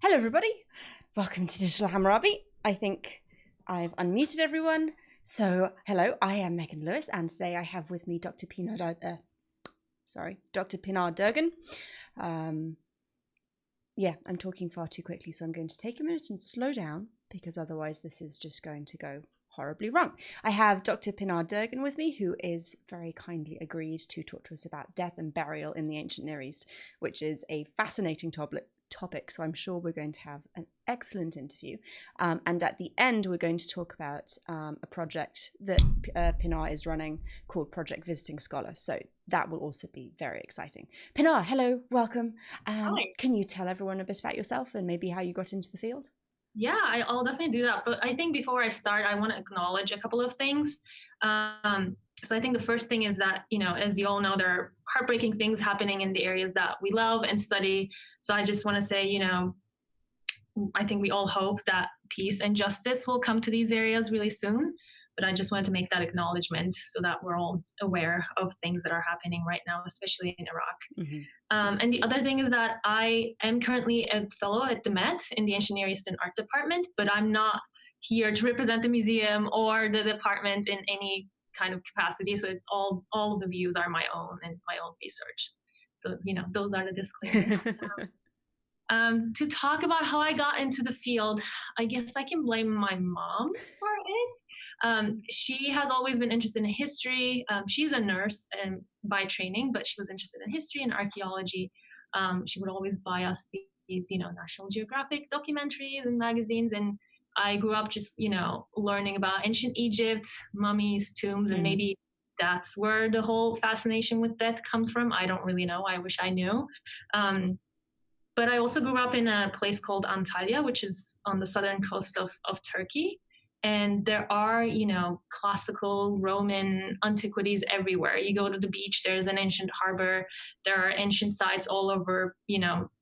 Hello, everybody. Welcome to Digital Hammurabi. I think I've unmuted everyone. So, hello, I am Megan Lewis, and today I have with me Dr. Pinar, Dr. Pinar Durgun. I'm talking far too quickly, so I'm going to take a minute and slow down because otherwise this is just going to go horribly wrong. I have Dr. Pinar Durgun with me, who is very kindly agreed to talk to us about death and burial in the ancient Near East, which is a fascinating topic, so I'm sure we're going to have an excellent interview. And at the end, we're going to talk about a project that Pinar is running called Project Visiting Scholar. So that will also be very exciting. Pinar, hello, welcome. Hi. Can you tell everyone a bit about yourself and maybe how you got into the field? Yeah, I'll definitely do that. But I think before I start, I want to acknowledge a couple of things. So I think the first thing is that, as you all know, there are heartbreaking things happening in the areas that we love and study. So I just want to say, I think we all hope that peace and justice will come to these areas really soon. But I just wanted to make that acknowledgement so that we're all aware of things that are happening right now, especially in Iraq. Mm-hmm. And the other thing is that I am currently a fellow at the Met in the Ancient Near Eastern Art Department, but I'm not here to represent the museum or the department in any kind of capacity. So all of the views are my own and my own research. So, those are the disclaimers. To talk about how I got into the field, I guess I can blame my mom for it. She has always been interested in history. She's a nurse by training, but she was interested in history and archaeology. She would always buy us these, National Geographic documentaries and magazines. And I grew up just, learning about ancient Egypt, mummies, tombs, and maybe that's where the whole fascination with death comes from. I don't really know. I wish I knew. But I also grew up in a place called Antalya, which is on the southern coast of Turkey. And there are, classical Roman antiquities everywhere. You go to the beach, there's an ancient harbor, there are ancient sites all over,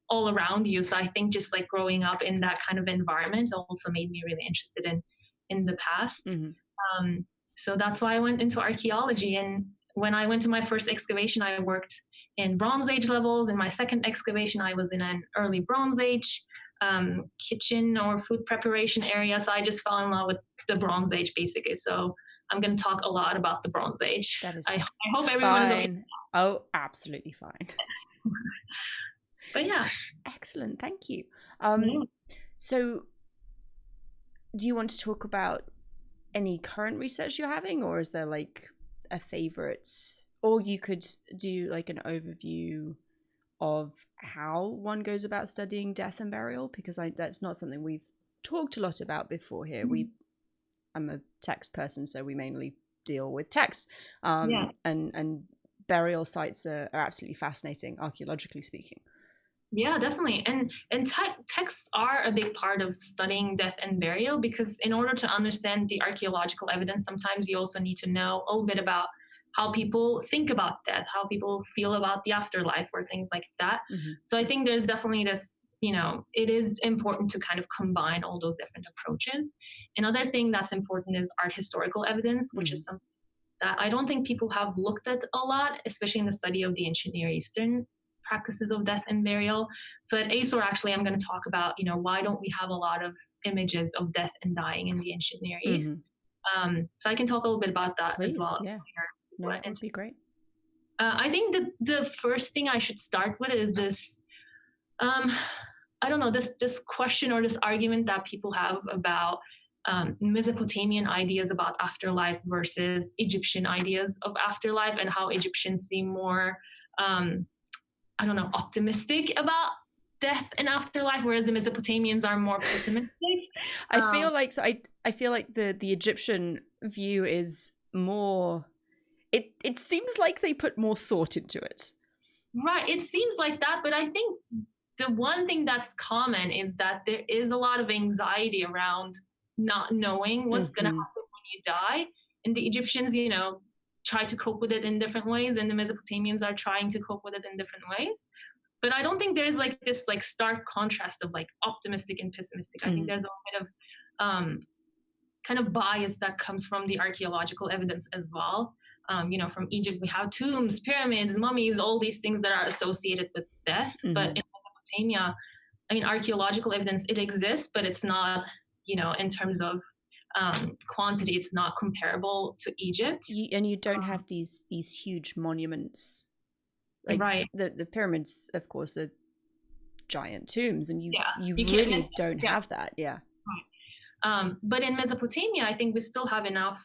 all around you. So I think just like growing up in that kind of environment also made me really interested in the past. So that's why I went into archaeology. And when I went to my first excavation, I worked in Bronze Age levels. In my second excavation, I was in an early Bronze Age kitchen or food preparation area. So I just fell in love with the Bronze Age basically. So I'm going to talk a lot about the Bronze Age. That is I hope everyone is okay. Oh, absolutely fine. But yeah. Excellent. Thank you. So do you want to talk about any current research you're having, or is there like a favorite? Or you could do like an overview of how one goes about studying death and burial, because that's not something we've talked a lot about before here. I'm a text person, so we mainly deal with text. And burial sites are absolutely fascinating, archaeologically speaking. Yeah, definitely. And texts are a big part of studying death and burial, because in order to understand the archaeological evidence, sometimes you also need to know a little bit about how people think about death, how people feel about the afterlife or things like that. So I think there's definitely this, it is important to kind of combine all those different approaches. Another thing that's important is art historical evidence, which is something that I don't think people have looked at a lot, especially in the study of the ancient Near Eastern practices of death and burial. So at ASOR, actually, I'm going to talk about, why don't we have a lot of images of death and dying in the ancient Near East? So I can talk a little bit about that. Please, as well. Yeah. No, that would be great. I think the first thing I should start with is this, I don't know, this question or this argument that people have about Mesopotamian ideas about afterlife versus Egyptian ideas of afterlife, and how Egyptians seem more, optimistic about death and afterlife, whereas the Mesopotamians are more pessimistic. I feel like the Egyptian view is more. It seems like they put more thought into it. Right. It seems like that, but I think the one thing that's common is that there is a lot of anxiety around not knowing what's going to happen when you die. And the Egyptians, try to cope with it in different ways, and the Mesopotamians are trying to cope with it in different ways. But I don't think there's like this like stark contrast of like optimistic and pessimistic. I think there's a bit of kind of bias that comes from the archaeological evidence as well. From Egypt, we have tombs, pyramids, mummies, all these things that are associated with death. But in Mesopotamia, I mean, archaeological evidence, it exists, but it's not, in terms of quantity, it's not comparable to Egypt. And you don't have these huge monuments. Like right. the pyramids, of course, are giant tombs, and you you really don't have that. Yeah. But in Mesopotamia, I think we still have enough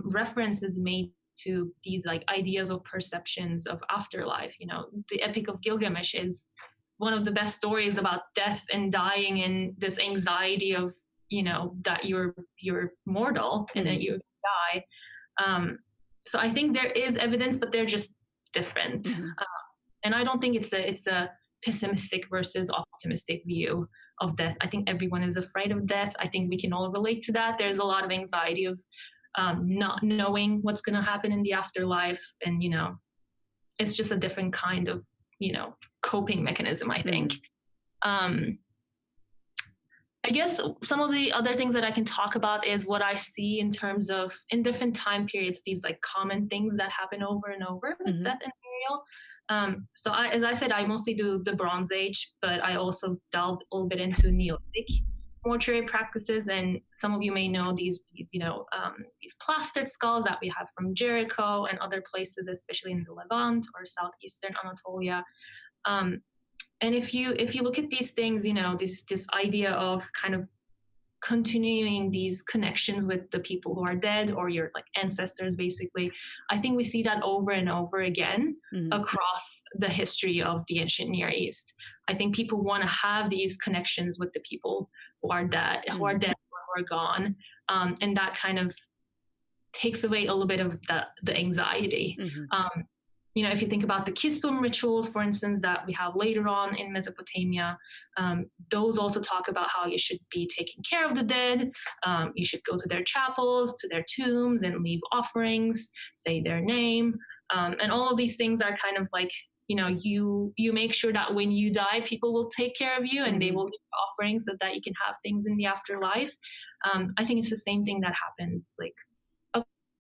references made to these like ideas of perceptions of afterlife. The Epic of Gilgamesh is one of the best stories about death and dying and this anxiety of that you're mortal and that you die. So I think there is evidence, but they're just different. And I don't think it's a pessimistic versus optimistic view of death. I think everyone is afraid of death. I think we can all relate to that. There's a lot of anxiety of not knowing what's going to happen in the afterlife, and it's just a different kind of coping mechanism, I think. I guess some of the other things that I can talk about is what I see in terms of, in different time periods, these like common things that happen over and over with death and burial. So as I said, I mostly do the Bronze Age, but I also delved a little bit into Neolithic mortuary practices. And some of you may know these plastered skulls that we have from Jericho and other places, especially in the Levant or southeastern Anatolia. And if you look at these things, this idea of kind of continuing these connections with the people who are dead, or your like ancestors, basically, I think we see that over and over again across the history of the ancient Near East. I think people want to have these connections with the people who are dead, or who are gone, and that kind of takes away a little bit of the anxiety. If you think about the Kispum rituals, for instance, that we have later on in Mesopotamia, those also talk about how you should be taking care of the dead. You should go to their chapels, to their tombs, and leave offerings, say their name. And all of these things are kind of like, you make sure that when you die, people will take care of you, and they will give offerings so that you can have things in the afterlife. I think it's the same thing that happens like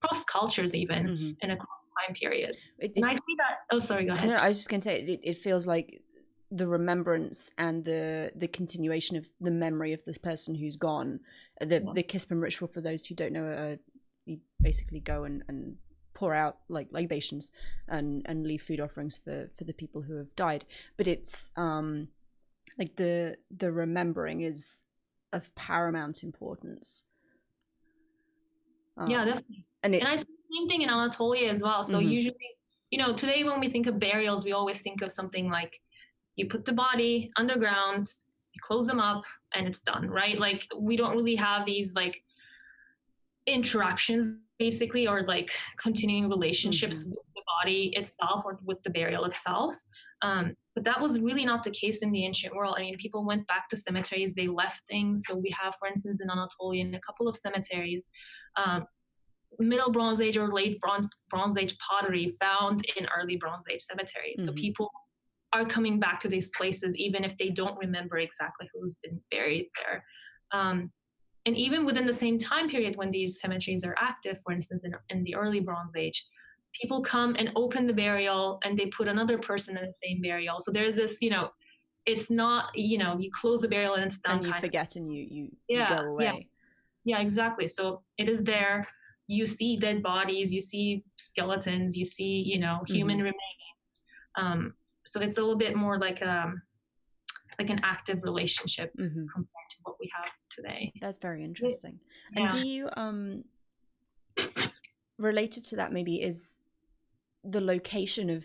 across cultures even, and across time periods. And I see that. Oh, sorry, go ahead. No, I was just going to say, it feels like the remembrance and the continuation of the memory of this person who's gone. The Kispum ritual, for those who don't know, you basically go and pour out like libations and leave food offerings for the people who have died. But it's like the remembering is of paramount importance. Yeah, definitely. And I see the same thing in Anatolia as well. So usually, today when we think of burials, we always think of something like you put the body underground, you close them up, and it's done, right? Like we don't really have these like interactions basically, or like continuing relationships with the body itself or with the burial itself. But that was really not the case in the ancient world. I mean, people went back to cemeteries, they left things. So we have, for instance, in Anatolia, in a couple of cemeteries, Middle Bronze Age or late Bronze Age pottery found in early Bronze Age cemeteries. So people are coming back to these places even if they don't remember exactly who's been buried there. And even within the same time period when these cemeteries are active, for instance, in the early Bronze Age, people come and open the burial and they put another person in the same burial. So there's this, it's not, you close the burial and it's done. And you forget and you go away. Yeah, exactly. So it is there. You see dead bodies, you see skeletons, you see, human remains. So it's a little bit more like an active relationship compared to what we have today. That's very interesting. Yeah. And do you, related to that maybe, is the location of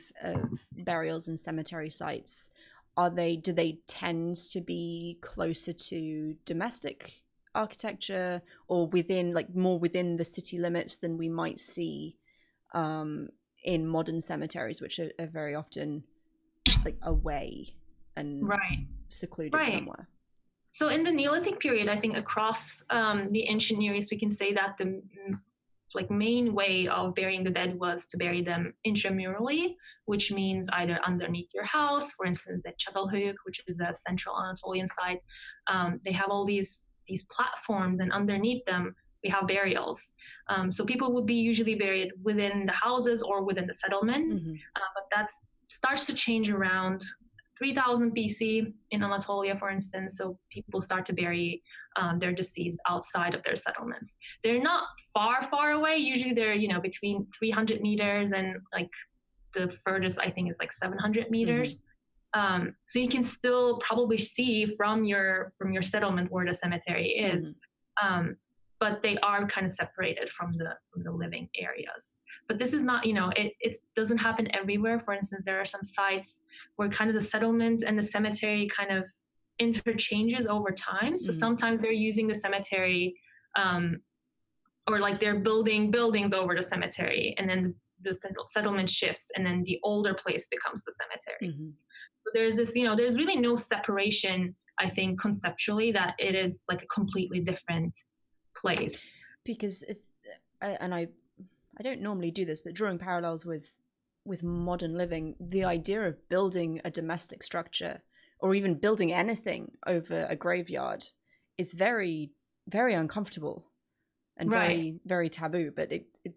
burials and cemetery sites, do they tend to be closer to domestic architecture or more within the city limits than we might see in modern cemeteries, which are very often like away and secluded somewhere? So in the Neolithic period, I think across the ancient Near East, we can say that the main way of burying the dead was to bury them intramurally, which means either underneath your house, for instance at Çatalhöyük, which is a central Anatolian site. They have all these platforms, and underneath them we have burials. So people would be usually buried within the houses or within the settlement, but that starts to change around 3000 BC in Anatolia, for instance. So people start to bury their deceased outside of their settlements. They're not far away. Usually they're, between 300 meters and like the furthest I think is like 700 meters. So you can still probably see from your settlement where the cemetery is. But they are kind of separated from the living areas. But this is not, it doesn't happen everywhere. For instance, there are some sites where kind of the settlement and the cemetery kind of interchanges over time. So sometimes they're using the cemetery, or like they're building buildings over the cemetery, and then the settlement shifts, and then the older place becomes the cemetery. So there's this, there's really no separation, I think, conceptually, that it is like a completely different place. Because it's, and I don't normally do this, but drawing parallels with modern living, the idea of building a domestic structure or even building anything over a graveyard is very, very uncomfortable and very, very taboo. But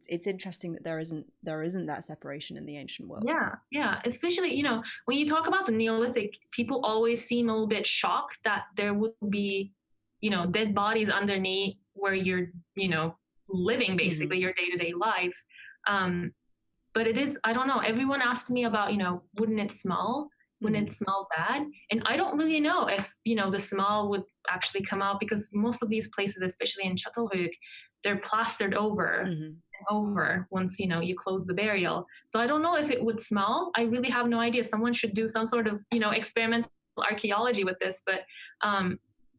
it's interesting that there isn't that separation in the ancient world. Yeah. Especially, when you talk about the Neolithic, people always seem a little bit shocked that there would be, dead bodies underneath where you're, living basically your day-to-day life. But it is, I don't know, everyone asked me about, wouldn't it smell? Wouldn't it smell bad? And I don't really know if, the smell would actually come out, because most of these places, especially in Çatalhöyük, they're plastered over and over once, you close the burial. So I don't know if it would smell. I really have no idea. Someone should do some sort of, experimental archaeology with this. But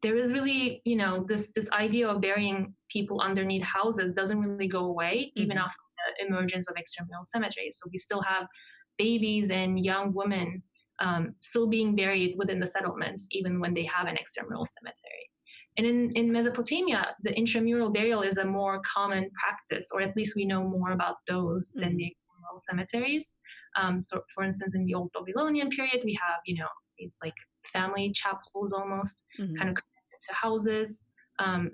there is really, this idea of burying people underneath houses doesn't really go away, even after the emergence of extramural cemeteries. So we still have babies and young women still being buried within the settlements, even when they have an extramural cemetery. And in Mesopotamia, the intramural burial is a more common practice, or at least we know more about those than the extramural cemeteries. So, for instance, in the Old Babylonian period, we have, these like family chapels almost kind of connected to houses.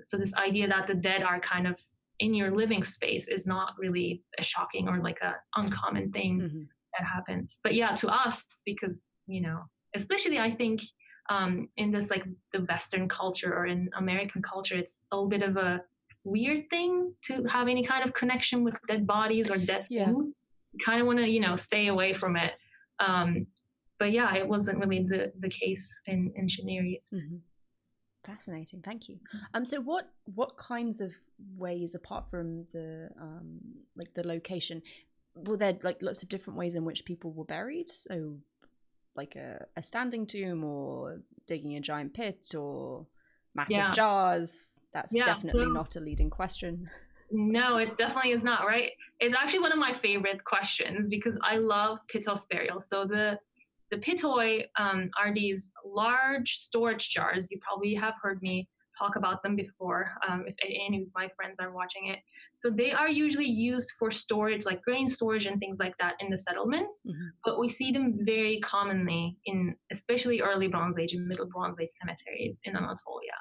So this idea that the dead are kind of in your living space is not really a shocking or like a uncommon thing that happens. But yeah, to us, because, especially I think in this like the Western culture or in American culture, it's a little bit of a weird thing to have any kind of connection with dead bodies or dead things. You kind of want to, stay away from it. But yeah, it wasn't really the case in ancient East. Fascinating, thank you. So what kinds of ways, apart from the like the location, were there like lots of different ways in which people were buried? So like a standing tomb, or digging a giant pit, or massive jars? That's definitely not a leading question. No, it definitely is not, right? It's actually one of my favorite questions, because I love pitos burial. So the pitoi are these large storage jars. You probably have heard me talk about them before, if any of my friends are watching it. So they are usually used for storage, like grain storage and things like that in the settlements. But we see them very commonly in especially early Bronze Age and Middle Bronze Age cemeteries in Anatolia.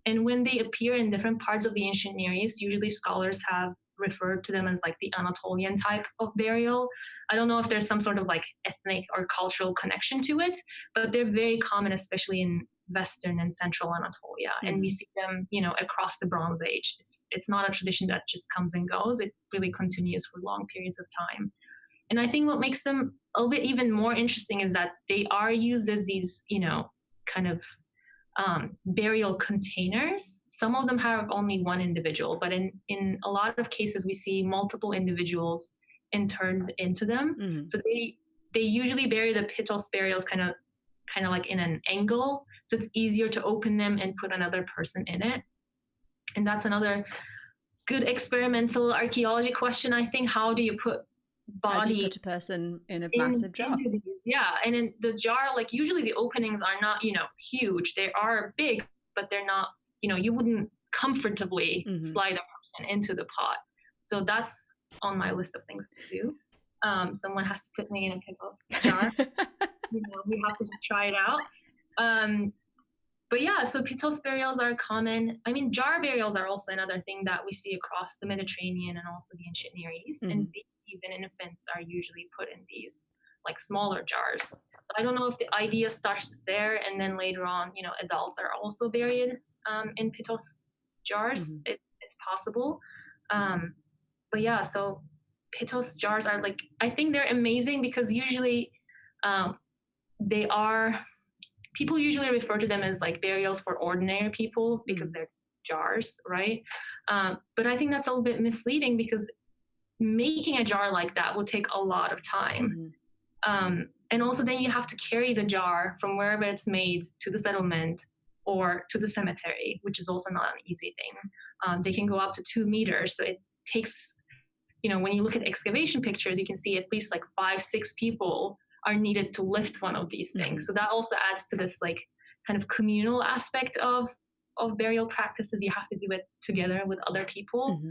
And when they appear in different parts of the ancient Near East, usually scholars have referred to them as like the Anatolian type of burial. I don't know if there's some sort of like ethnic or cultural connection to it, but they're very common, especially in Western and Central Anatolia. And we see them, across the Bronze Age. It's not a tradition that just comes and goes. It really continues for long periods of time. And I think what makes them a little bit even more interesting is that they are used as these, kind of burial containers. Some of them have only one individual, but in a lot of cases we see multiple individuals interred into them. So they usually bury the pitos burials kind of like in an angle, so it's easier to open them and put another person in it. And that's another good experimental archaeology question, I think. How do you put a person in a massive jar? And in the jar, like usually the openings are not, huge. They are big, but they're not, you wouldn't comfortably slide a person into the pot. So that's on my list of things to do. Someone has to put me in a pickles jar. We have to just try it out. But yeah, so pitos burials are common. I mean, jar burials are also another thing that we see across the Mediterranean and also the ancient Near East. And babies and infants are usually put in these like smaller jars. I don't know if the idea starts there, and then later on, adults are also buried in pitos jars. It's possible. But yeah, so pitos jars are like, I think they're amazing because usually they are, people usually refer to them as like burials for ordinary people because they're jars, right? But I think that's a little bit misleading because making a jar like that will take a lot of time. And also then you have to carry the jar from wherever it's made to the settlement or to the cemetery, which is also not an easy thing. They can go up to 2 meters. So it takes, when you look at excavation pictures, you can see at least like 5-6 people are needed to lift one of these things. So that also adds to this like kind of communal aspect of burial practices. You have to do it together with other people.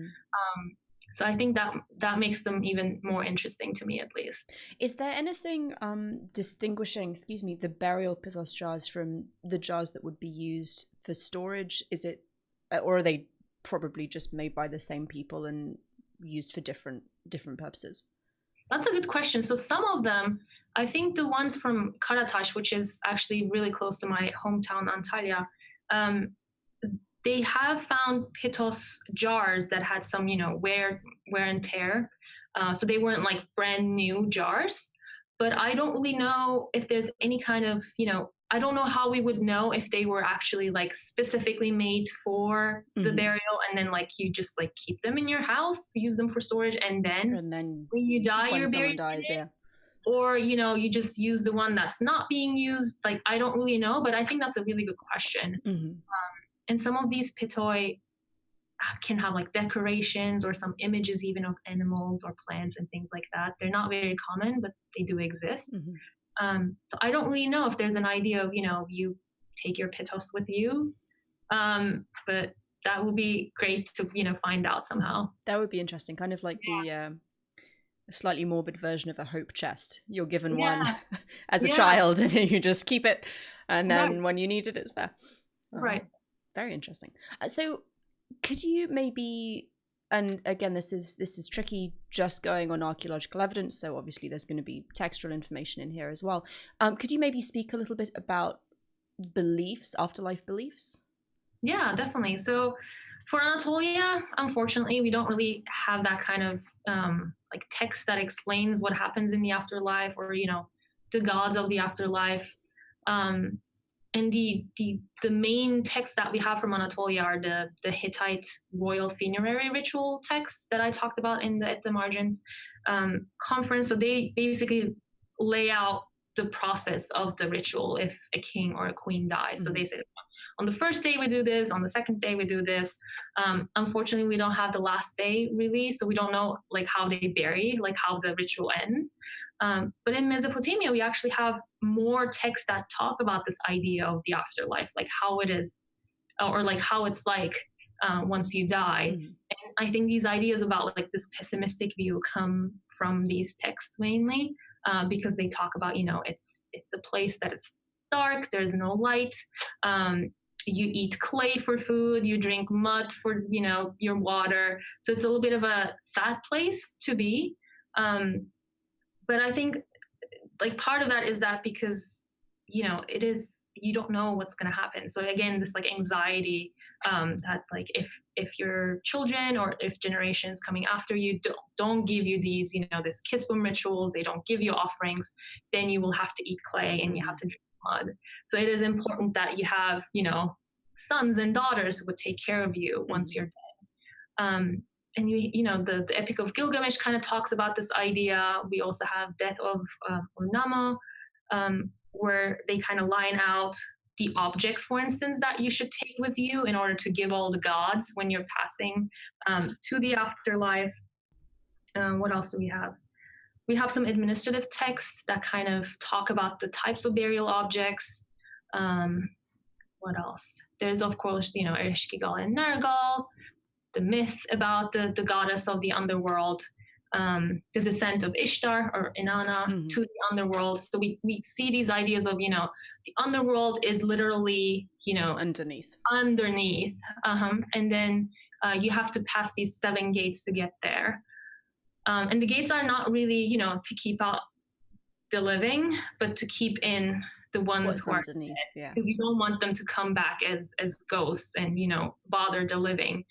So I think that makes them even more interesting to me, at least. Is there anything distinguishing, the burial pitos jars from the jars that would be used for storage? Is it, or are they probably just made by the same people and used for different purposes? That's a good question. So some of them, I think the ones from Karataş, which is actually really close to my hometown, Antalya, they have found pitos jars that had some, wear and tear. So they weren't like brand new jars. But I don't really know if there's any kind of, I don't know how we would know if they were actually like specifically made for the burial, and then like you just like keep them in your house, use them for storage, and then when you die, you're buried in it. Or, you just use the one that's not being used. Like, I don't really know, but I think that's a really good question. And some of these pitoi can have like decorations or some images even of animals or plants and things like that. They're not very common, but they do exist. So I don't really know if there's an idea of, you take your pitos with you. But that would be great to, find out somehow. That would be interesting. Kind of like the slightly morbid version of a hope chest. You're given one as a child and you just keep it. And then when you need it, it's there. Right. Very interesting. So could you maybe, and again, this is tricky just going on archaeological evidence, so obviously there's going to be textual information in here as well. Could you maybe speak a little bit about beliefs, afterlife beliefs? Yeah, definitely. So for Anatolia, unfortunately, we don't really have that kind of like text that explains what happens in the afterlife, or, the gods of the afterlife. And the main texts that we have from Anatolia are the Hittite royal funerary ritual texts that I talked about at the margins conference. So they basically lay out the process of the ritual if a king or a queen dies. So they say, on the first day we do this, on the second day we do this. Unfortunately, we don't have the last day really, so we don't know like how they bury, like how the ritual ends. But in Mesopotamia, we actually have more texts that talk about this idea of the afterlife, like how it is, or like how it's like once you die. And I think these ideas about like this pessimistic view come from these texts mainly, because they talk about, it's a place that it's dark, there's no light. You eat clay for food, you drink mud for, your water. So it's a little bit of a sad place to be. But I think like part of that is that because, it is, you don't know what's going to happen. So again, this like anxiety that like if your children or if generations coming after you don't give you these, this kispum rituals, they don't give you offerings, then you will have to eat clay and you have to drink mud. So it is important that you have, sons and daughters who would take care of you once you're dead. And the Epic of Gilgamesh kind of talks about this idea. We also have Death of Urnamo, where they kind of line out the objects, for instance, that you should take with you in order to give all the gods when you're passing to the afterlife. What else do we have? We have some administrative texts that kind of talk about the types of burial objects. What else? There's, of course, Ereshkigal and Nergal, the myth about the goddess of the underworld, the descent of Ishtar or Inanna to the underworld. So we see these ideas of, the underworld is literally, underneath. And then you have to pass these 7 gates to get there. And the gates are not really, to keep out the living, but to keep in the ones What's who are underneath? Yeah. because you don't want them to come back as ghosts and bother the living.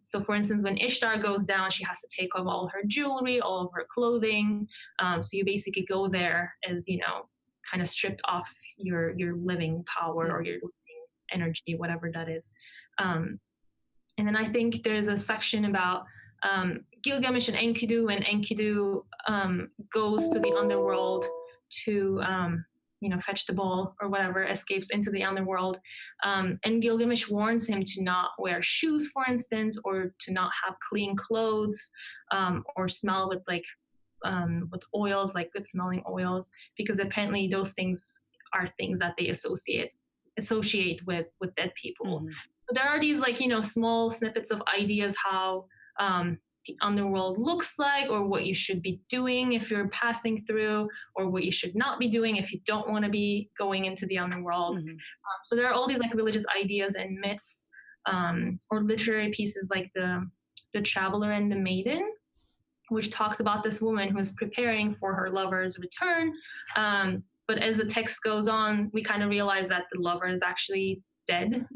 So for instance, when Ishtar goes down, she has to take off all her jewelry, all of her clothing. So you basically go there as kind of stripped off your living power or your living energy, whatever that is. And then I think there's a section about Gilgamesh and Enkidu goes to the underworld to fetch the ball or whatever, escapes into the underworld. And Gilgamesh warns him to not wear shoes, for instance, or to not have clean clothes, or smell with oils, like good smelling oils, because apparently those things are things that they associate with dead people. So there are these small snippets of ideas how the underworld looks like, or what you should be doing if you're passing through, or what you should not be doing if you don't want to be going into the underworld. So there are all these religious ideas and myths, or literary pieces like the Traveler and the Maiden, which talks about this woman who's preparing for her lover's return. But as the text goes on, we kind of realize that the lover is actually dead.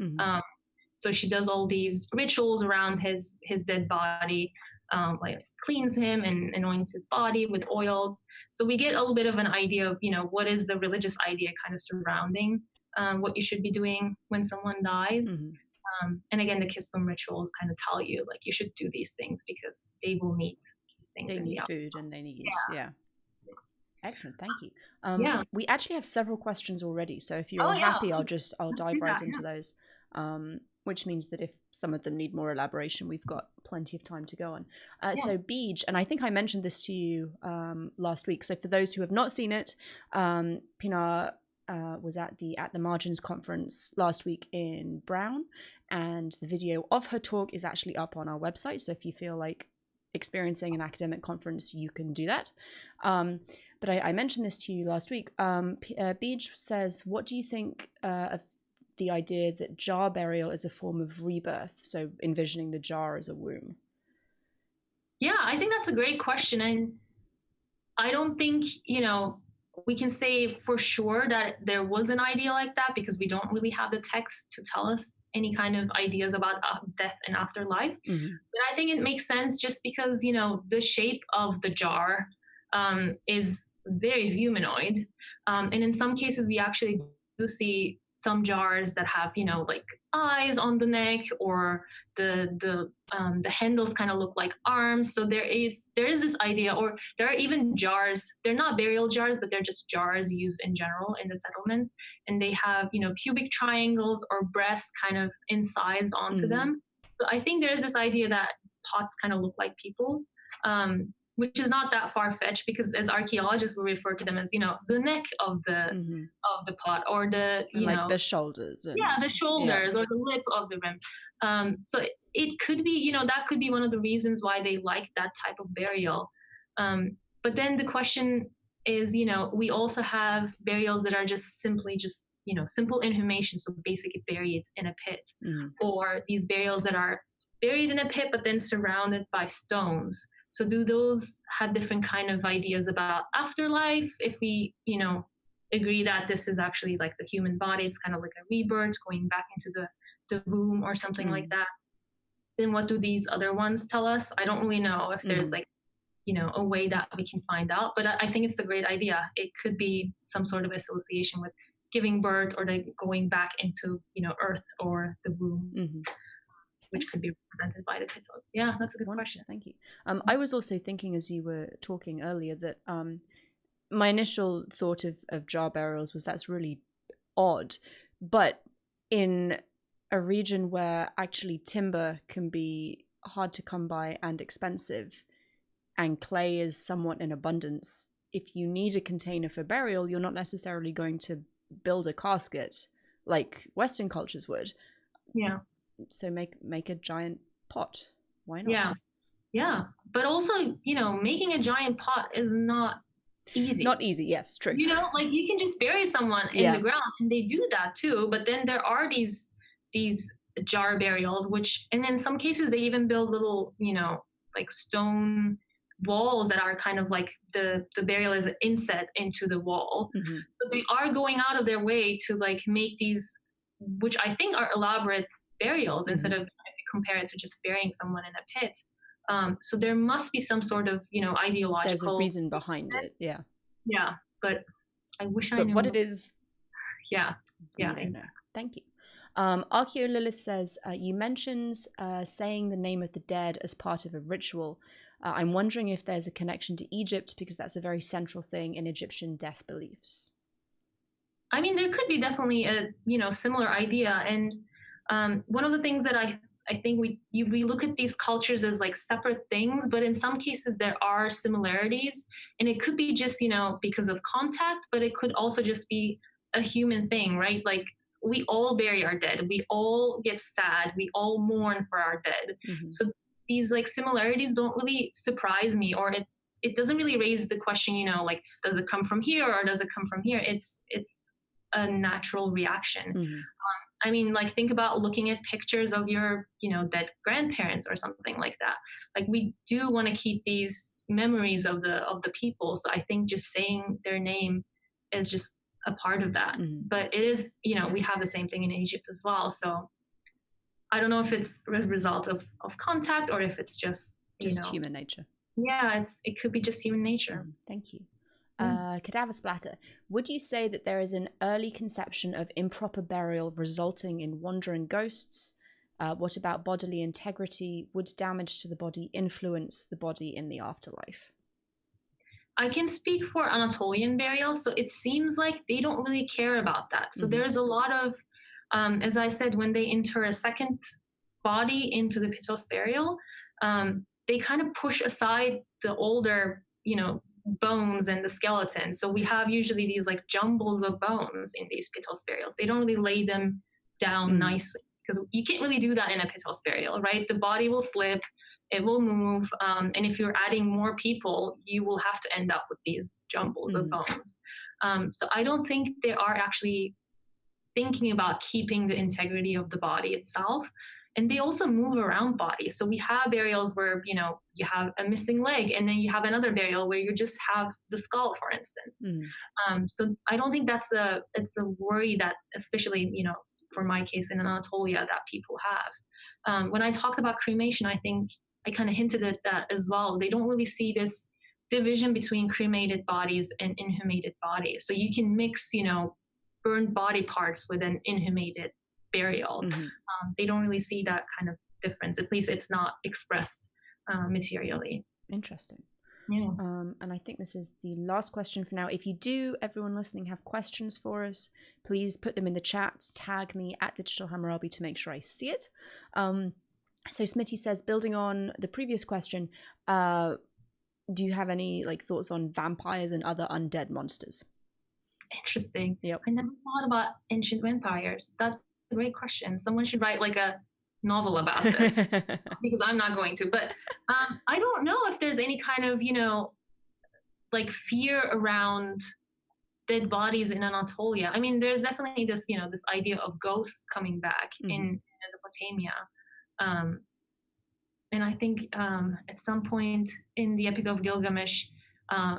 So she does all these rituals around his dead body, cleans him and anoints his body with oils. So we get a little bit of an idea of, what is the religious idea kind of surrounding what you should be doing when someone dies. And again, the Kisbum rituals kind of tell you, you should do these things because they will need things. They need food and they need, yeah. Excellent, thank you. We actually have several questions already, so if you're happy, I'll dive right into those. Which means that if some of them need more elaboration, we've got plenty of time to go on. So Beej, and I think I mentioned this to you last week. So for those who have not seen it, Pinar was at the Margins conference last week in Brown, and the video of her talk is actually up on our website. So if you feel like experiencing an academic conference, you can do that. But I mentioned this to you last week. Beej says, what do you think of the idea that jar burial is a form of rebirth, so envisioning the jar as a womb? Yeah, I think that's a great question. And I don't think, we can say for sure that there was an idea like that, because we don't really have the text to tell us any kind of ideas about death and afterlife. But I think it makes sense just because, the shape of the jar is very humanoid. And in some cases, we actually do see some jars that have, eyes on the neck, or the handles kind of look like arms. So there is this idea, or there are even jars. They're not burial jars, but they're just jars used in general in the settlements, and they have cubic triangles or breasts kind of insides onto them. So I think there's this idea that pots kind of look like people. Which is not that far-fetched, because as archaeologists we refer to them as the neck of the pot, or the the shoulders and, the shoulders or the lip of the rim. So it could be that could be one of the reasons why they like that type of burial. But then the question is, we also have burials that are just simply simple inhumation, so basically buried in a pit, or these burials that are buried in a pit but then surrounded by stones. So do those have different kind of ideas about afterlife? If we, agree that this is actually like the human body, it's kind of like a rebirth, going back into the womb or something like that, then what do these other ones tell us? I don't really know if there's a way that we can find out, but I think it's a great idea. It could be some sort of association with giving birth, or going back into, earth or the womb. Which could be represented by the pittos. Yeah, that's a good question. Thank you. I was also thinking, as you were talking earlier, that my initial thought of jar burials was that's really odd. But in a region where actually timber can be hard to come by and expensive, and clay is somewhat in abundance, if you need a container for burial, you're not necessarily going to build a casket like Western cultures would. Yeah. So make a giant pot. Why not? Yeah. But also, making a giant pot is not easy. Not easy, yes, true. You can just bury someone in the ground, and they do that too. But then there are these jar burials, and in some cases they even build little, stone walls that are kind of like the burial is inset into the wall. Mm-hmm. So they are going out of their way to like make these, which I think are elaborate burials, Mm-hmm. instead of, if you compare it to just burying someone in a pit. So there must be some sort of, ideological. There's a reason behind it. Yeah. Yeah, but I wish I But knew. what it is, Yeah. we don't know. Thank you. Archeo Lilith says, you mentioned saying the name of the dead as part of a ritual. I'm wondering if there's a connection to Egypt, because that's a very central thing in Egyptian death beliefs. I mean, there could be definitely a similar idea, and one of the things that I think we look at these cultures as like separate things, but in some cases there are similarities, and it could be just because of contact, but it could also just be a human thing, right? Like we all bury our dead, we all get sad, we all mourn for our dead. Mm-hmm. So these like similarities don't really surprise me, or it doesn't really raise the question, like does it come from here or does it come from here? It's a natural reaction. Mm-hmm. I mean, like think about looking at pictures of your, dead grandparents or something like that. Like we do want to keep these memories of the people. So I think just saying their name is just a part of that. Mm-hmm. But it is, we have the same thing in Egypt as well. So I don't know if it's a result of contact or if it's just human nature. Yeah, it could be just human nature. Thank you. Cadaver Splatter, would you say that there is an early conception of improper burial resulting in wandering ghosts? What about bodily integrity? Would damage to the body influence the body in the afterlife? I can speak for Anatolian burial, so it seems like they don't really care about that. So there's a lot of, as I said, when they enter a second body into the Pitos burial, they kind of push aside the older, bones and the skeleton. So we have usually these like jumbles of bones in these Pitos burials. They don't really lay them down nicely, because you can't really do that in a Pitos burial, right? The body will slip, it will move, and if you're adding more people, you will have to end up with these jumbles of bones. So I don't think they are actually thinking about keeping the integrity of the body itself. And they also move around bodies. So we have burials where, you have a missing leg, and then you have another burial where you just have the skull, for instance. So I don't think it's a worry that, especially, for my case in Anatolia, that people have. When I talked about cremation, I think I kind of hinted at that as well. They don't really see this division between cremated bodies and inhumated bodies. So you can mix, burned body parts with an inhumated burial. They don't really see that kind of difference. At least it's not expressed materially. Interesting. Yeah. And I think this is the last question for now. If you do, everyone listening, have questions for us, please put them in the chat. Tag me at Digital Hammurabi to make sure I see it. So Smitty says, building on the previous question, do you have any thoughts on vampires and other undead monsters? Interesting. Yep. I never thought about ancient vampires. That's a great question. Someone should write a novel about this, because I'm not going to. But I don't know if there's any kind of fear around dead bodies in Anatolia. I mean, there's definitely this this idea of ghosts coming back in Mesopotamia, and I think at some point in the Epic of Gilgamesh,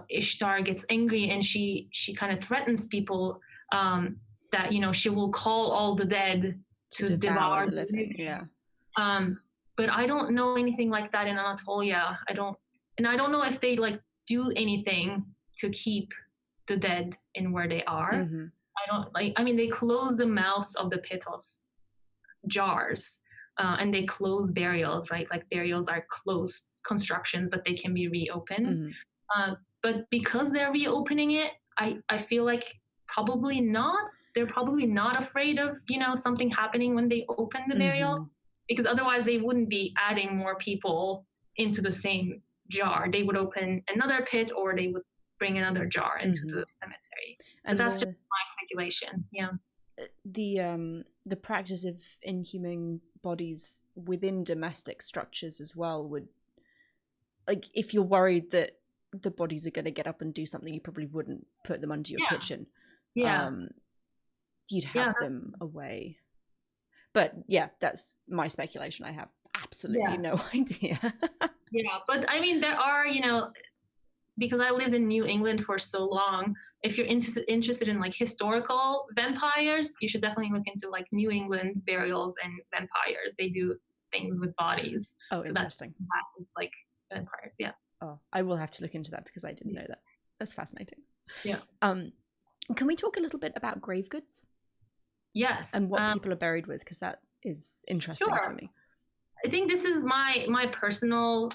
Ishtar gets angry, and she kind of threatens people that she will call all the dead to devour the living. Yeah. But I don't know anything like that in Anatolia. I don't know if they do anything to keep the dead in where they are. I mean, they close the mouths of the Pitos jars, and they close burials, right? Like burials are closed constructions, but they can be reopened. But because they're reopening it, I feel like probably not. They're probably not afraid of, something happening when they open the burial, because otherwise they wouldn't be adding more people into the same jar. They would open another pit, or they would bring another jar into the cemetery. And that's just my speculation. Yeah. The practice of inhuming bodies within domestic structures as well would, if you're worried that the bodies are going to get up and do something, you probably wouldn't put them under your kitchen. Yeah. You'd have them away. But yeah, that's my speculation. I have absolutely no idea. Yeah, but I mean, there are, because I lived in New England for so long, if you're interested in like historical vampires, you should definitely look into like New England burials and vampires. They do things with bodies. Oh, interesting. That's like vampires, yeah. Oh, I will have to look into that because I didn't know that. That's fascinating. Yeah. Can we talk a little bit about grave goods? Yes. And what people are buried with, because that is interesting for me. I think this is my personal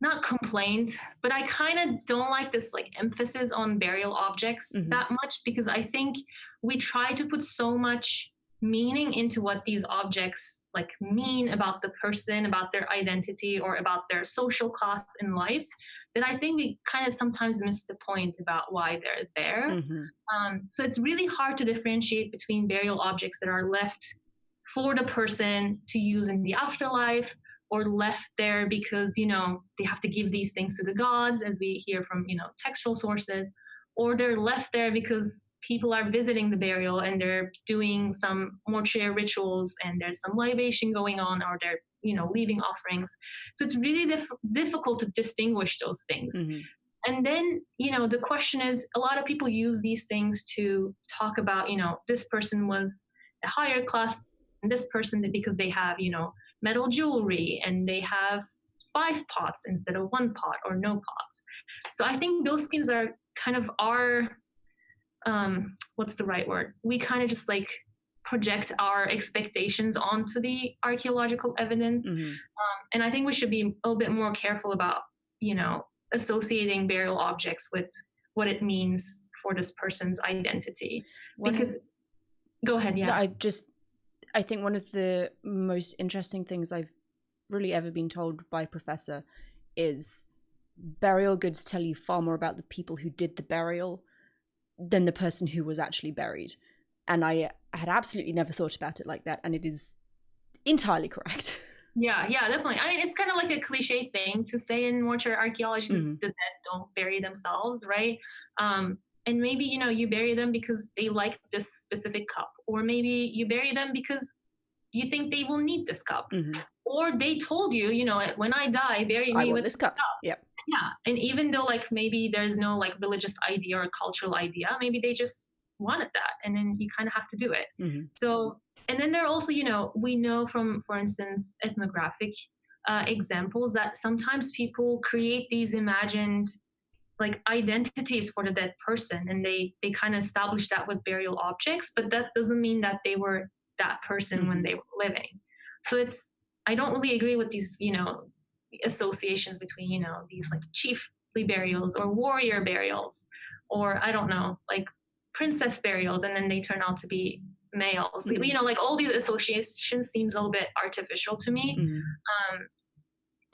not complaint, but I kind of don't like this like emphasis on burial objects that much, because I think we try to put so much meaning into what these objects like mean about the person, about their identity, or about their social class in life, that I think we kind of sometimes miss the point about why they're there. So it's really hard to differentiate between burial objects that are left for the person to use in the afterlife, or left there because, they have to give these things to the gods, as we hear from, textual sources, or they're left there because people are visiting the burial and they're doing some mortuary rituals and there's some libation going on, or they're, leaving offerings. So it's really difficult to distinguish those things. And then, the question is, a lot of people use these things to talk about, this person was a higher class than this person because they have, metal jewelry and they have 5 pots instead of 1 pot, or no pots. So I think those things are kind of our, what's the right word? We kind of just like project our expectations onto the archaeological evidence. And I think we should be a little bit more careful about, associating burial objects with what it means for this person's identity. Because, go ahead, yeah. No, I think one of the most interesting things I've really ever been told by a professor is burial goods tell you far more about the people who did the burial than the person who was actually buried. And I had absolutely never thought about it like that, and it is entirely correct. Yeah, definitely. I mean, it's kind of like a cliche thing to say in mortuary archaeology, the dead don't bury themselves, right? And maybe, you bury them because they like this specific cup, or maybe you bury them because you think they will need this cup, or they told you, when I die, bury me with this cup. Yep. Yeah. And even though like maybe there's no like religious idea or cultural idea, maybe they just wanted that, and then you kind of have to do it. So, and then there are also, we know from, for instance, ethnographic examples that sometimes people create these imagined like identities for the dead person, and they kind of establish that with burial objects, but that doesn't mean that they were that person when they were living. So I don't really agree with these, associations between, these like chiefly burials or warrior burials, or I don't know, like princess burials, and then they turn out to be males. Like all these associations seems a little bit artificial to me.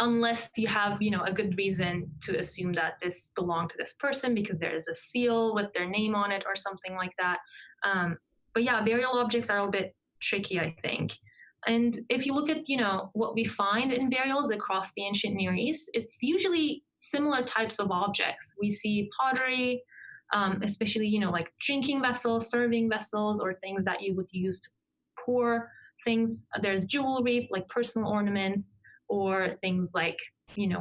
Unless you have, a good reason to assume that this belonged to this person because there is a seal with their name on it or something like that. But yeah, burial objects are a little bit tricky, I think. And if you look at, what we find in burials across the ancient Near East, it's usually similar types of objects. We see pottery, especially, like drinking vessels, serving vessels, or things that you would use to pour things. There's jewelry, like personal ornaments, or things like,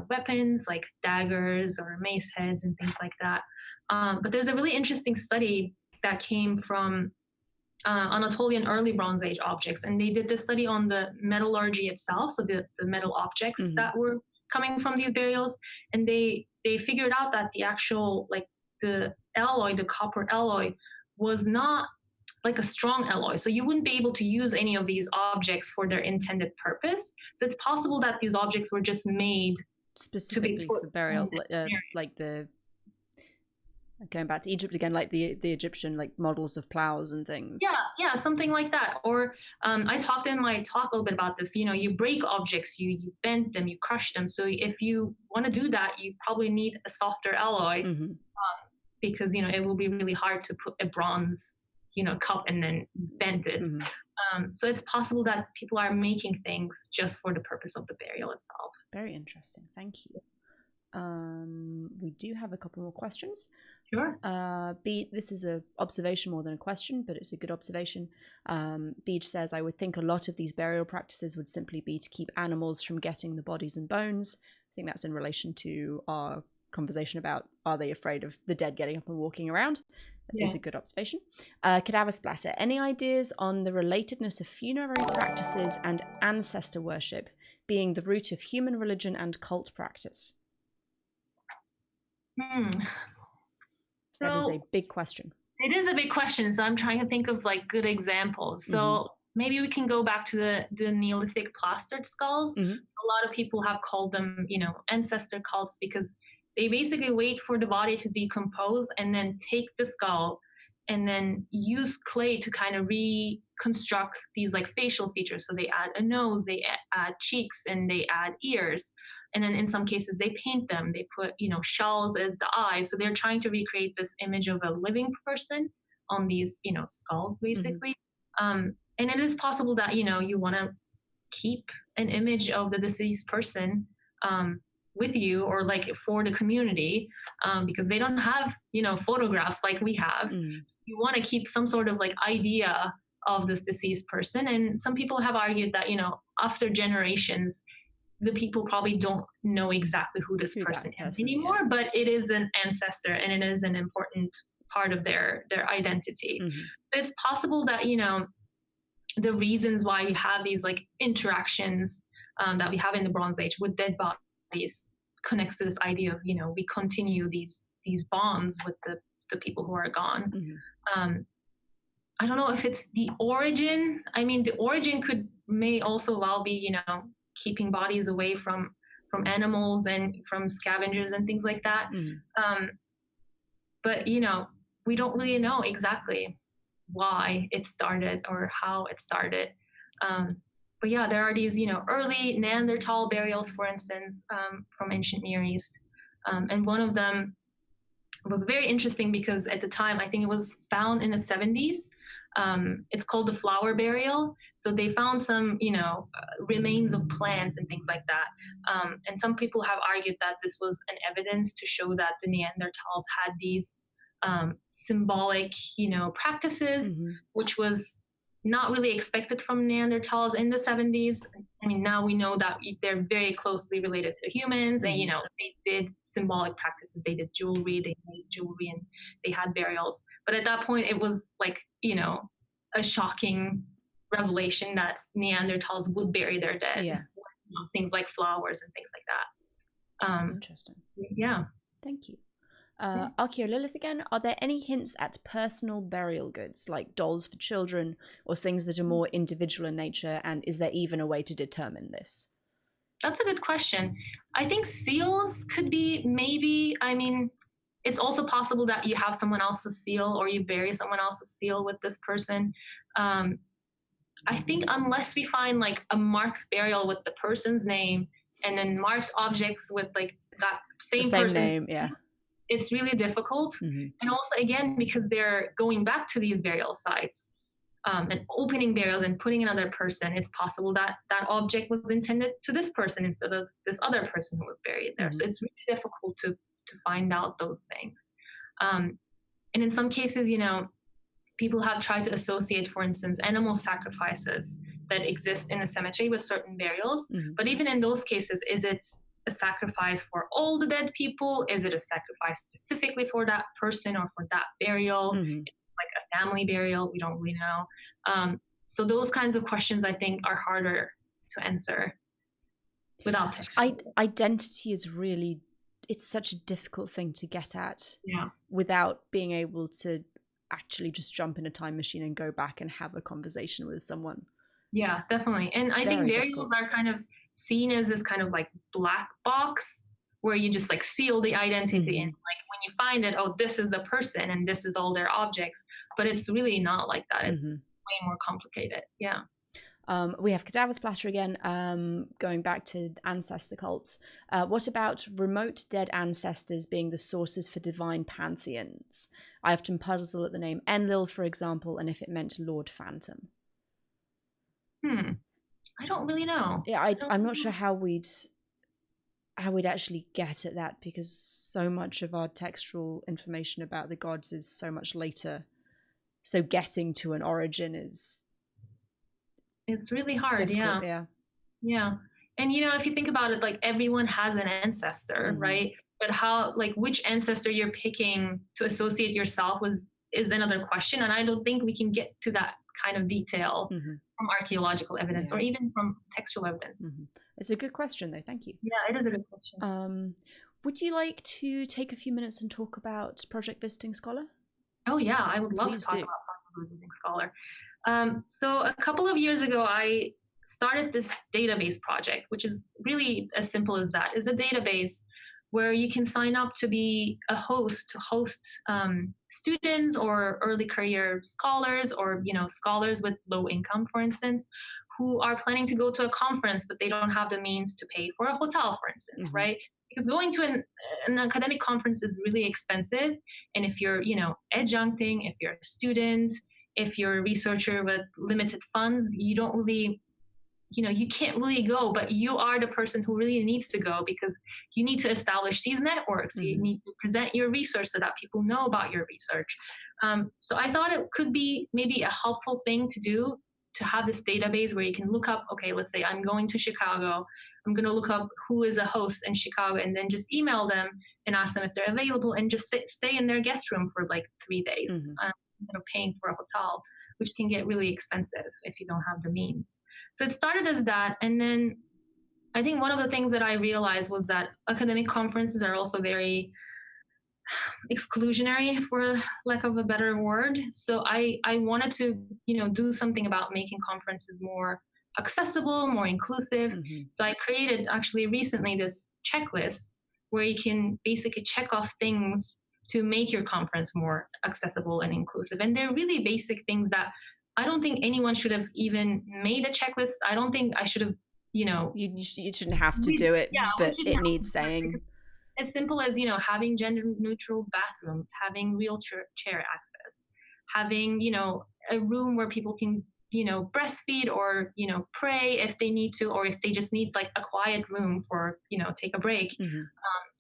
weapons like daggers or mace heads and things like that. But there's a really interesting study that came from Anatolian early Bronze Age objects, and they did this study on the metallurgy itself, so the metal objects that were coming from these burials, and they figured out that the actual, like the alloy, the copper alloy, was not like a strong alloy, so you wouldn't be able to use any of these objects for their intended purpose. So it's possible that these objects were just made specifically for burial, like the, going back to Egypt again, like the Egyptian like models of plows and things. Yeah, something like that. Or I talked in my talk a little bit about this. You break objects, you bend them, you crush them. So if you want to do that, you probably need a softer alloy, because it will be really hard to put a bronze cup and then bend it. So it's possible that people are making things just for the purpose of the burial itself. Very interesting. Thank you. We do have a couple more questions. Sure. This is an observation more than a question, but it's a good observation. Beach says, I would think a lot of these burial practices would simply be to keep animals from getting the bodies and bones. I think that's in relation to our conversation about, are they afraid of the dead getting up and walking around? That is a good observation. Cadaver Splatter, any ideas on the relatedness of funerary practices and ancestor worship being the root of human religion and cult practice? That is a big question. It is a big question. So I'm trying to think of like good examples. So maybe we can go back to the Neolithic plastered skulls. A lot of people have called them, you know, ancestor cults because they basically wait for the body to decompose and then take the skull and then use clay to kind of reconstruct these like facial features. So they add a nose, they add cheeks, and they add ears. And then in some cases they paint them. They put, you know, shells as the eyes. So they're trying to recreate this image of a living person on these, you know, skulls basically. And it is possible that, you know, you want to keep an image of the deceased person with you, or like for the community, because they don't have, you know, photographs like we have. So you want to keep some sort of like idea of this deceased person. And some people have argued that, you know, after generations, the people probably don't know exactly who this person is anymore, but it is an ancestor and it is an important part of their identity. It's possible that, you know, the reasons why you have these like interactions that we have in the Bronze Age with dead bodies connects to this idea of, you know, we continue these bonds with the people who are gone. I don't know if it's the origin. I mean, the origin may also well be, you know, keeping bodies away from animals and from scavengers and things like that. But, you know, we don't really know exactly why it started or how it started. But yeah, there are these, you know, early Neanderthal burials, for instance, from ancient Near East. And one of them was very interesting because at the time, I think it was found in the 70s. It's called the flower burial. So they found some, you know, remains of plants and things like that. And some people have argued that this was an evidence to show that the Neanderthals had these symbolic, you know, practices, which was not really expected from Neanderthals in the 70s. I mean, now we know that they're very closely related to humans, and, you know, they did symbolic practices. They did jewelry, they made jewelry, and they had burials. But at that point, it was like, you know, a shocking revelation that Neanderthals would bury their dead. You know, things like flowers and things like that. Interesting. Yeah. Thank you. Archaeolilith again, are there any hints at personal burial goods, like dolls for children, or things that are more individual in nature, and is there even a way to determine this? That's a good question. I think seals could be, maybe. I mean, it's also possible that you have someone else's seal or you bury someone else's seal with this person. I think unless we find like a marked burial with the person's name and then marked objects with like that same person, name, yeah, it's really difficult. And also, again, because they're going back to these burial sites and opening burials and putting another person, it's possible that that object was intended to this person instead of this other person who was buried there. So it's really difficult to find out those things. And in some cases, you know, people have tried to associate, for instance, animal sacrifices that exist in a cemetery with certain burials. But even in those cases, is it a sacrifice for all the dead people? Is it a sacrifice specifically for that person or for that burial? Like a family burial? We don't really know. So those kinds of questions, I think, are harder to answer without text. Identity is really, it's such a difficult thing to get at without being able to actually just jump in a time machine and go back and have a conversation with someone. Yeah, definitely. And I think burials are kind of seen as this kind of like black box where you just like seal the identity and like when you find it, oh, this is the person and this is all their objects, but it's really not like that. It's way more complicated. Yeah. We have Cadaver Splatter again, going back to ancestor cults. What about remote dead ancestors being the sources for divine pantheons? I often puzzle at the name Enlil, for example, and if it meant Lord Phantom. I don't really know. Yeah, I'm not sure how we'd how we'd actually get at that, because so much of our textual information about the gods is so much later. So getting to an origin is it's really hard. difficult. Yeah. And if you think about it, like everyone has an ancestor, right? But how, like, which ancestor you're picking to associate yourself with is another question. And I don't think we can get to that kind of detail from archaeological evidence or even from textual evidence. It's a good question, though. Thank you. Yeah, it is a good question. Would you like to take a few minutes and talk about Project Visiting Scholar? Oh, yeah, I would love to talk about Project Visiting Scholar. So a couple of years ago, I started this database project, which is really as simple as that. It's a database where you can sign up to be a host to host students or early career scholars, or scholars with low income, for instance, who are planning to go to a conference but they don't have the means to pay for a hotel, for instance, right? Because going to an academic conference is really expensive, and if you're adjuncting, if you're a student, if you're a researcher with limited funds, you don't really you can't really go, but you are the person who really needs to go, because you need to establish these networks. You need to present your research so that people know about your research. So I thought it could be maybe a helpful thing to do, to have this database where you can look up, okay, let's say I'm going to Chicago. I'm going to look up who is a host in Chicago, and then just email them and ask them if they're available, and just stay in their guest room for like 3 days instead of paying for a hotel, which can get really expensive if you don't have the means. So it started as that. And then I think one of the things that I realized was that academic conferences are also very exclusionary, for lack of a better word. So I wanted to, do something about making conferences more accessible, more inclusive. So I created actually recently this checklist where you can basically check off things to make your conference more accessible and inclusive. And they're really basic things that I don't think anyone should have even made a checklist. I don't think I should have, You shouldn't have to do it, but it needs saying. As simple as, having gender neutral bathrooms, having wheelchair access, having, a room where people can, breastfeed or, pray if they need to, or if they just need like a quiet room for, take a break.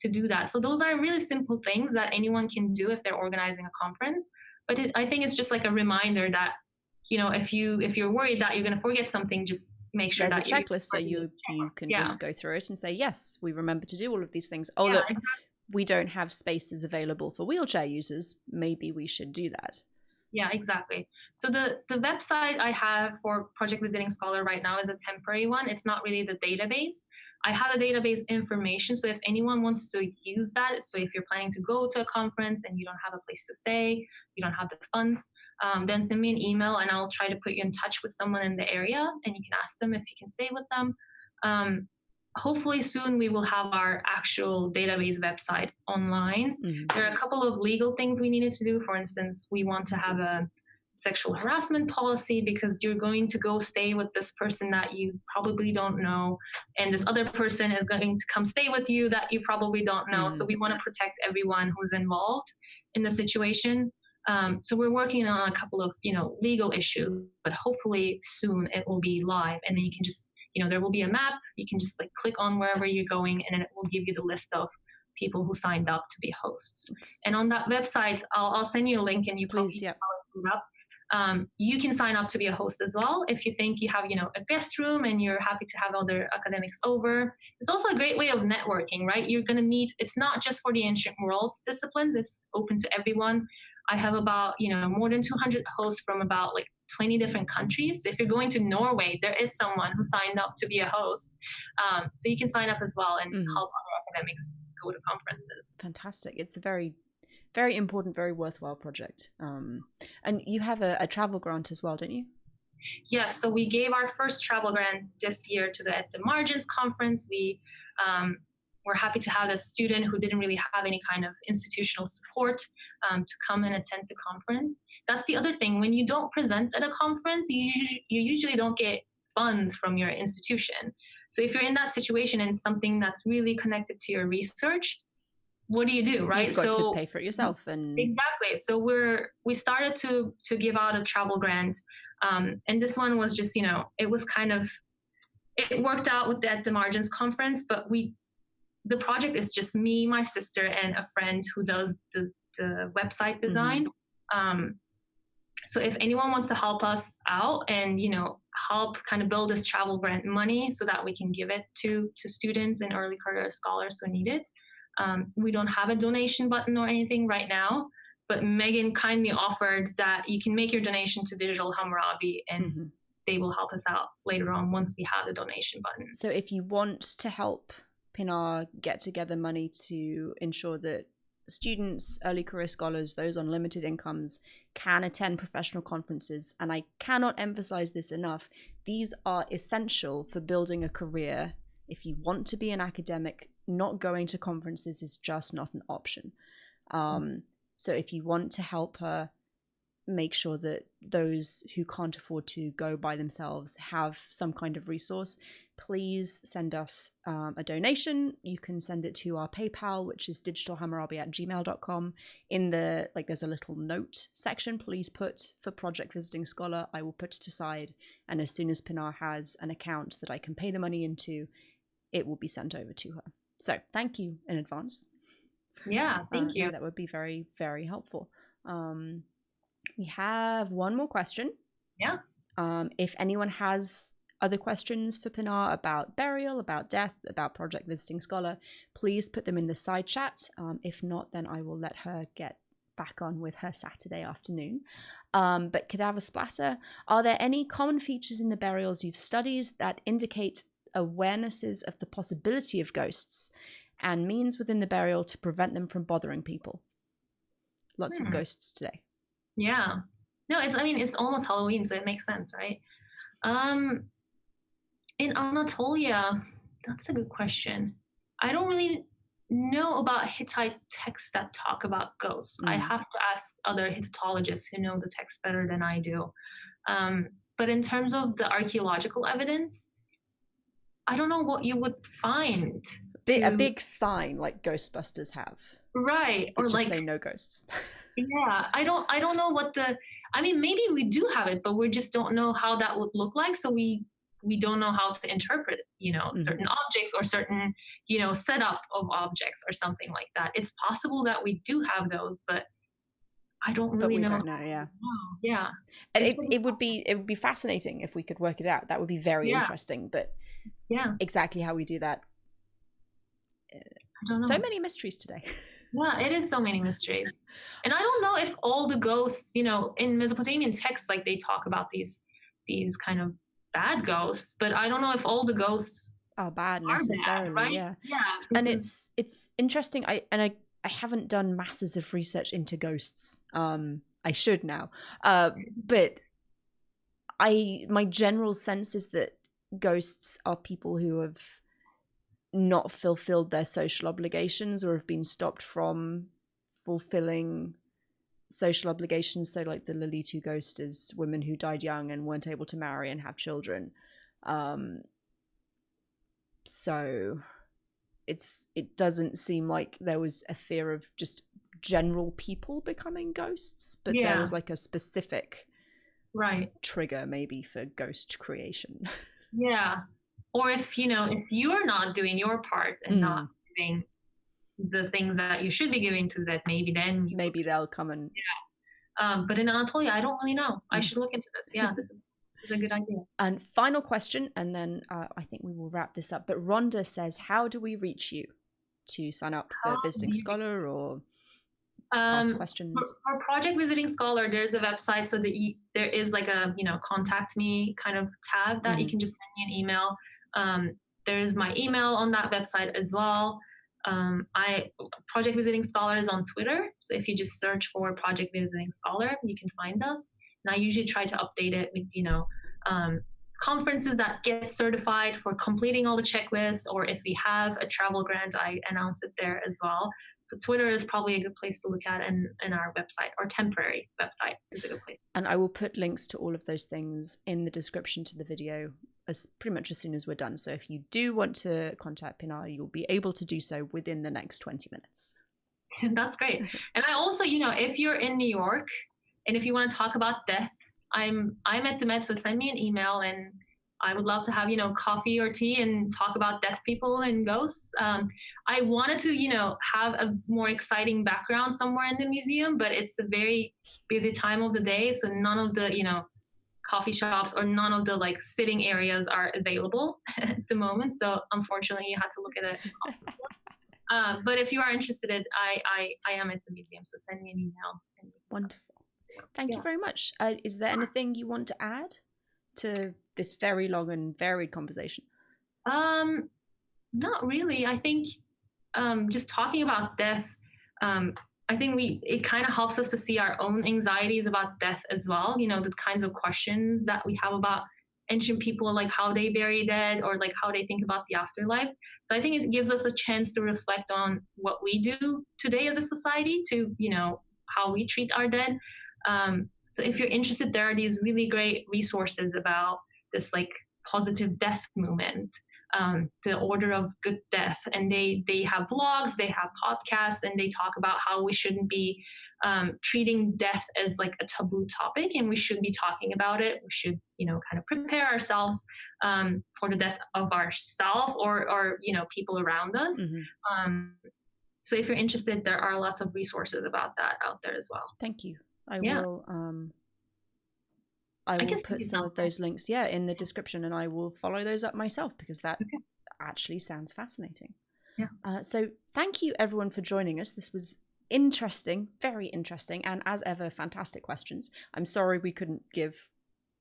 To do that. So those are really simple things that anyone can do if they're organizing a conference. But I think it's just like a reminder that, if you're worried that you're going to forget something, just make sure there's a checklist, so you can just go through it and say, yes, we remember to do all of these things. Oh, look, exactly. We don't have spaces available for wheelchair users. Maybe we should do that. Yeah, exactly. So the website I have for Project Visiting Scholar right now is a temporary one. It's not really the database. I have a database information. So if anyone wants to use that, so if you're planning to go to a conference and you don't have a place to stay, you don't have the funds, then send me an email and I'll try to put you in touch with someone in the area, and you can ask them if you can stay with them. Hopefully soon we will have our actual database website online. There are a couple of legal things we needed to do. For instance, we want to have a sexual harassment policy, because you're going to go stay with this person that you probably don't know, and this other person is going to come stay with you that you probably don't know. So we want to protect everyone who's involved in the situation. So we're working on a couple of legal issues, but hopefully soon it will be live, and then you can just there will be a map. You can just like click on wherever you're going, and then it will give you the list of people who signed up to be hosts. And on that website, I'll send you a link, and you probably can pull it up. You can sign up to be a host as well if you think you have a guest room and you're happy to have other academics over. It's also a great way of networking, right? You're going to meet. It's not just for the ancient world disciplines. It's open to everyone. I have about more than 200 hosts from about like 20 different countries. So if you're going to Norway, there is someone who signed up to be a host. So you can sign up as well and help other academics go to conferences. Fantastic. It's a very, very important, very worthwhile project. And you have a travel grant as well, don't you? Yes. So we gave our first travel grant this year to the At the Margins conference. We're happy to have a student who didn't really have any kind of institutional support to come and attend the conference. That's the other thing. When you don't present at a conference, you usually don't get funds from your institution. So if you're in that situation and something that's really connected to your research, what do you do, right? You've got to pay for it yourself. And exactly. So we started to give out a travel grant. And this one was just, it was kind of, it worked out with the At the Margins conference, but we the project is just me, my sister, and a friend who does the website design. So if anyone wants to help us out and, you know, help kind of build this travel grant money so that we can give it to students and early career scholars who need it. We don't have a donation button or anything right now, but Megan kindly offered that you can make your donation to Digital Hammurabi and they will help us out later on once we have the donation button. So if you want to help Pinar get together money to ensure that students, early career scholars, those on limited incomes can attend professional conferences, and I cannot emphasize this enough, these are essential for building a career. If you want to be an academic, not going to conferences is just not an option. So if you want to help her make sure that those who can't afford to go by themselves have some kind of resource, please send us a donation. You can send it to our PayPal, which is digitalhammurabi@gmail.com. In the, like, there's a little note section. Please put for Project Visiting Scholar. I will put it aside, and as soon as Pinar has an account that I can pay the money into, it will be sent over to her. So thank you in advance. Yeah, thank you. Yeah, that would be very, very helpful. We have one more question. Yeah. If anyone has other questions for Pinar about burial, about death, about Project Visiting Scholar, please put them in the side chat. If not, then I will let her get back on with her Saturday afternoon. But cadaver splatter, are there any common features in the burials you've studied that indicate awarenesses of the possibility of ghosts and means within the burial to prevent them from bothering people? Lots of ghosts today. Yeah. No, it's almost Halloween, so it makes sense, right? In Anatolia, that's a good question. I don't really know about Hittite texts that talk about ghosts. I have to ask other Hittitologists who know the text better than I do. But in terms of the archaeological evidence, I don't know what you would find. A big sign like Ghostbusters have. Right. Or just say no ghosts. Yeah. I don't know what maybe we do have it, but we just don't know how that would look like. So we don't know how to interpret, certain objects or certain, setup of objects or something like that. It's possible that we do have those, but I don't really know. Don't know, yeah. Yeah. And it would be fascinating if we could work it out. That would be very interesting. But exactly how we do that. I don't know. So many mysteries today. Yeah, it is so many mysteries. And I don't know if all the ghosts, in Mesopotamian texts, like they talk about these kind of bad ghosts, but I don't know if all the ghosts are bad necessarily. Bad, right? Yeah. And it's interesting. I haven't done masses of research into ghosts. I should now. But my general sense is that ghosts are people who have not fulfilled their social obligations or have been stopped from fulfilling social obligations. So like the Lilitu ghost is women who died young and weren't able to marry and have children. So it doesn't seem like there was a fear of just general people becoming ghosts, but there was like a specific trigger maybe for ghost creation. Yeah. Or if you're not doing your part and not doing the things that you should be giving to that, maybe then they'll come and but in Anatolia, I don't really know. I should look into this. Yeah, this is a good idea. And final question, and then I think we will wrap this up. But Rhonda says, how do we reach you to sign up for Visiting Scholar or ask questions? For Project Visiting Scholar, there's a website, so that there is like a contact me kind of tab that you can just send me an email. There's my email on that website as well. Project Visiting Scholar is on Twitter, so if you just search for Project Visiting Scholar, you can find us. And I usually try to update it with conferences that get certified for completing all the checklists, or if we have a travel grant, I announce it there as well. So Twitter is probably a good place to look at, and our website, our temporary website, is a good place. And I will put links to all of those things in the description to the video pretty much as soon as we're done. So if you do want to contact Pinar, you'll be able to do so within the next 20 minutes. That's great. And I also, if you're in New York and if you want to talk about death, I'm at the Met, so send me an email and I would love to have, coffee or tea and talk about deaf people and ghosts. I wanted to, have a more exciting background somewhere in the museum, but it's a very busy time of the day. So none of the, coffee shops or none of the like sitting areas are available at the moment. So unfortunately, you have to look at it. But if you are interested, I am at the museum. So send me an email. Wonderful. Thank you very much. Is there anything you want to add to this very long and varied conversation? Not really. I think just talking about death, I think it kind of helps us to see our own anxieties about death as well. The kinds of questions that we have about ancient people, like how they bury dead or like how they think about the afterlife. So I think it gives us a chance to reflect on what we do today as a society to, how we treat our dead. So if you're interested, there are these really great resources about this like positive death movement, the Order of Good Death, and they have blogs, they have podcasts, and they talk about how we shouldn't be treating death as like a taboo topic, and we should be talking about it. We should, kind of prepare ourselves for the death of ourselves or people around us. Mm-hmm. So if you're interested, there are lots of resources about that out there as well. Thank you. I will put some of those links, in the description, and I will follow those up myself because that actually sounds fascinating. Yeah. So thank you everyone for joining us. This was interesting, very interesting, and as ever, fantastic questions. I'm sorry we couldn't give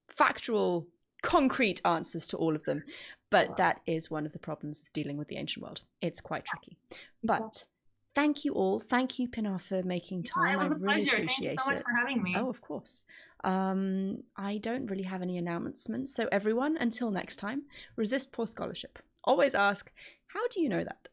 factual, concrete answers to all of them, but that is one of the problems with dealing with the ancient world. It's quite tricky. But thank you all. Thank you, Pinar, for making time. It was a really pleasure. Appreciate Thank you so much for having me. Oh, of course. I don't really have any announcements. So everyone, until next time, resist poor scholarship. Always ask, how do you know that?